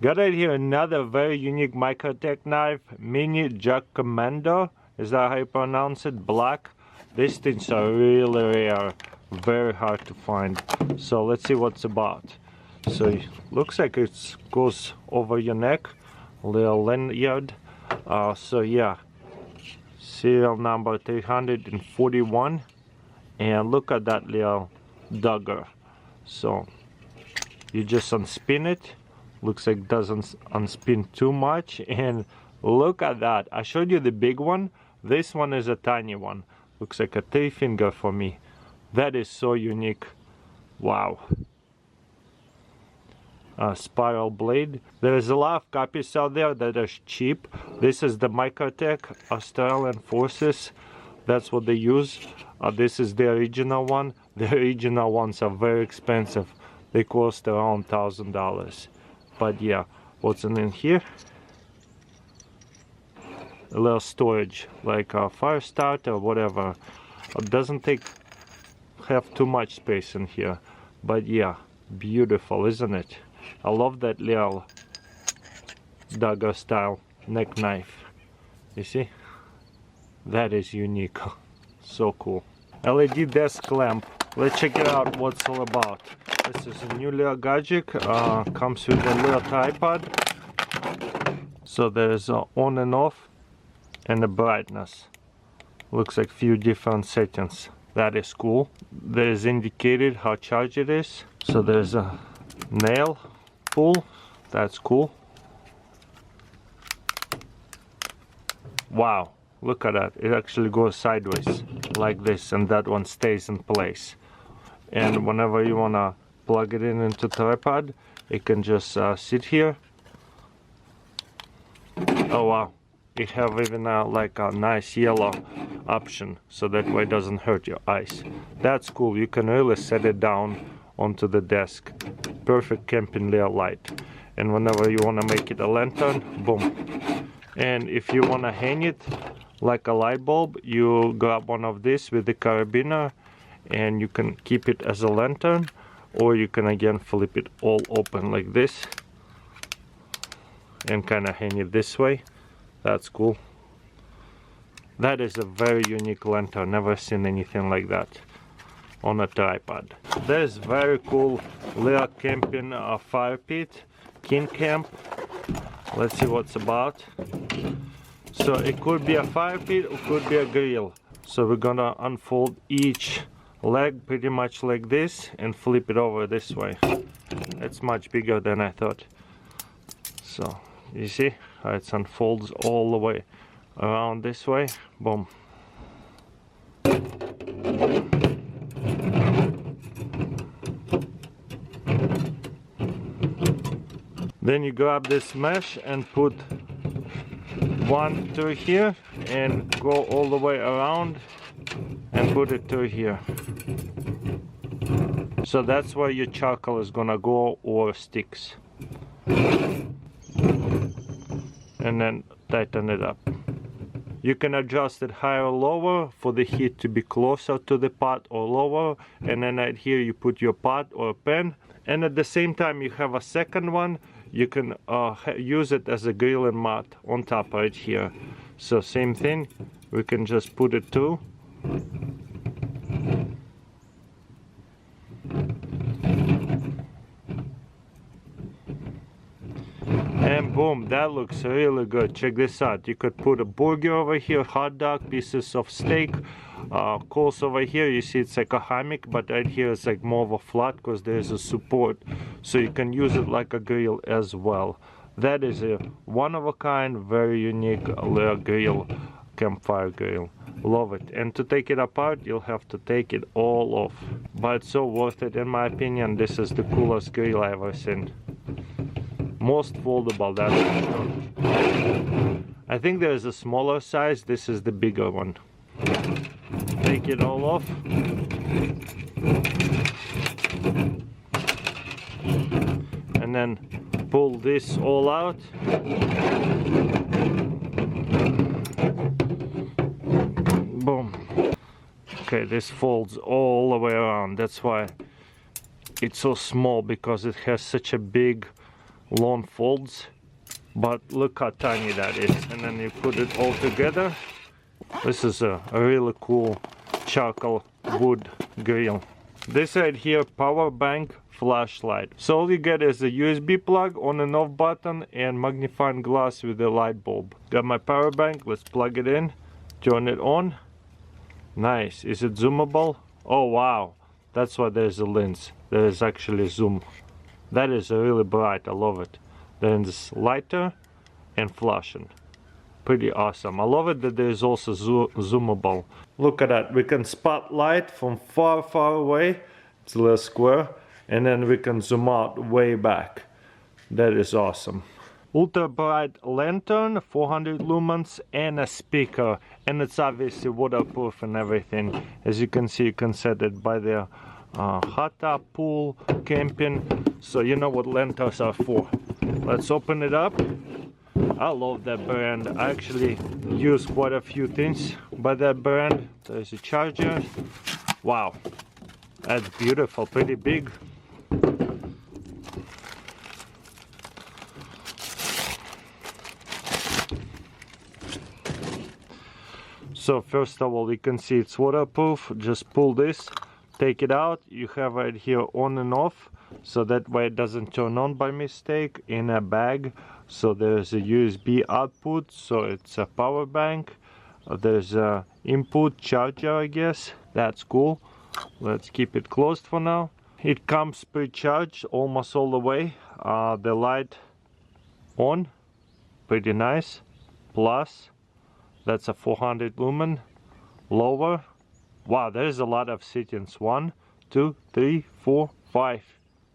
Got right here another very unique Microtech knife, Mini Jack Commando. Is that how you pronounce it? Black. These things are really rare, very hard to find. So let's see what's about. So it looks like it goes over your neck, little lanyard. So yeah, serial number 341, and look at that little dagger. So you just unspin it. Looks like it doesn't unspin too much, and look at that. I showed you the big one. This one is a tiny one. Looks like a 3-finger for me. That is so unique. Wow. Spiral blade. There is a lot of copies out there that are cheap. This is the Microtech Australian Forces. That's what they use. This is the original one. The original ones are very expensive. They cost around $1,000. But yeah, what's in here? A little storage, like a fire starter or whatever. It doesn't have too much space in here. But yeah, beautiful, isn't it? I love that little dagger style neck knife. You see? That is unique. So cool. LED desk lamp. Let's check it out, what it's all about. This is a new little gadget. Comes with a little tripod. So there's on and off, and the brightness. Looks like few different settings. That is cool. There is indicated how charged it is. So there's a nail pull. That's cool. Wow, look at that. It actually goes sideways like this, and that one stays in place. And whenever you wanna plug it into tripod, it can just sit here. Oh wow, it have even like a nice yellow option, so that way it doesn't hurt your eyes. That's cool. You can really set it down onto the desk. Perfect camping little light. And whenever you want to make it a lantern, boom. And if you want to hang it like a light bulb, you grab one of these with the carabiner, and you can keep it as a lantern, or you can again flip it all open like this and kind of hang it this way. That's cool. That is a very unique lantern. Never seen anything like that on a tripod. There's very cool little camping fire pit, King Camp. Let's see what's about. So it could be a fire pit or could be a grill. So we're gonna unfold each leg pretty much like this and flip it over this way. It's much bigger than I thought. So you see how it unfolds all the way around this way. Boom. Then you grab this mesh and put one through here and go all the way around and put it through here. So that's where your charcoal is gonna go, or sticks. And then tighten it up. You can adjust it higher or lower for the heat to be closer to the pot or lower. And then right here you put your pot or pan. And at the same time you have a second one. You can use it as a grilling mat on top right here. So same thing, we can just put it through. And boom, that looks really good. Check this out. You could put a burger over here, hot dog, pieces of steak, coals over here. You see it's like a hammock, but right here it's like more of a flat because there's a support. So you can use it like a grill as well. That is a one-of-a-kind, very unique little grill, campfire grill. Love it. And to take it apart, you'll have to take it all off. But it's so worth it in my opinion. This is the coolest grill I've ever seen. Most foldable, that's for sure. I think there's a smaller size. This is the bigger one. Take it all off. And then pull this all out. Boom. Okay, this folds all the way around. That's why it's so small, because it has such a big long folds, but look how tiny that is. And then you put it all together. This is a really cool charcoal wood grill. This right here, power bank, flashlight. So all you get is a USB plug, on and off button, and magnifying glass with a light bulb. Got my power bank, let's plug it in, turn it on. Nice. Is it zoomable? Oh wow, that's why there's a lens. There is actually zoom. That is really bright, I love it. Then it's lighter and flashing. Pretty awesome. I love it that there is also zoomable. Look at that, we can spot light from far away. It's a little square, and then we can zoom out way back. That is awesome. Ultra bright lantern, 400 lumens, and a speaker, and it's obviously waterproof and everything. As you can see, you can set it by the hot tub, pool, camping, so you know what lanterns are for. Let's open it up. I love that brand. I actually use quite a few things by that brand. There's a charger. Wow, that's beautiful, pretty big. So first of all, you can see it's waterproof. Just pull this, take it out. You have right here on and off, so that way it doesn't turn on by mistake. In a bag, so there's a USB output, so it's a power bank. There's a input charger, I guess. That's cool. Let's keep it closed for now. It comes pre-charged almost all the way. The light on, pretty nice. Plus, that's a 400 lumen. Lower, wow, there's a lot of settings. 1, 2, 3, 4, 5.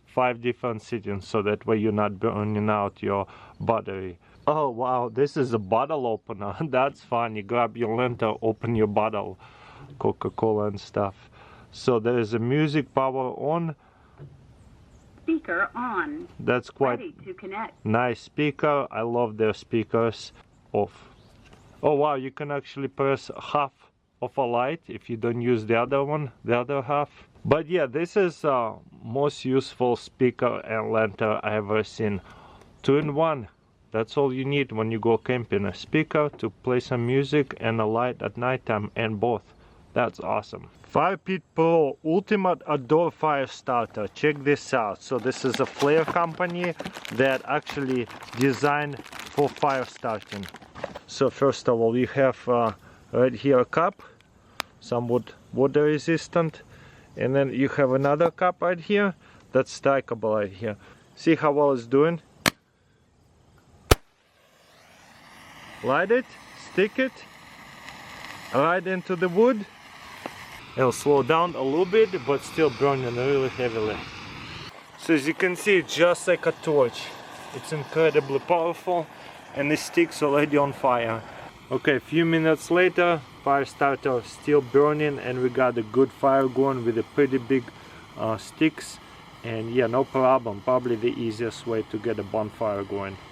5 different settings, so that way you're not burning out your battery. Oh wow, this is a bottle opener. That's fun. You grab your lantern, open your bottle, Coca-Cola and stuff. So there is a music power on. Speaker on. That's quite ready to connect. Nice speaker. I love their speakers. Off. Oh wow, you can actually press half of a light if you don't use the other one, the other half. But yeah, this is most useful speaker and lantern I ever seen. 2-in-1. That's all you need when you go camping. A speaker to play some music and a light at nighttime, and both. That's awesome. Fire Pit Pro Ultimate Outdoor Fire Starter. Check this out. So this is a flare company that actually designed for fire starting. So first of all, you have right here a cup, somewhat water resistant, and then you have another cup right here that's stackable right here. See how well it's doing? Light it, stick it right into the wood. It'll slow down a little bit, but still burning really heavily. So as you can see, it's just like a torch. It's incredibly powerful, and the stick's already on fire. Okay, a few minutes later, fire starter still burning, and we got a good fire going with a pretty big sticks. And yeah, no problem. Probably the easiest way to get a bonfire going.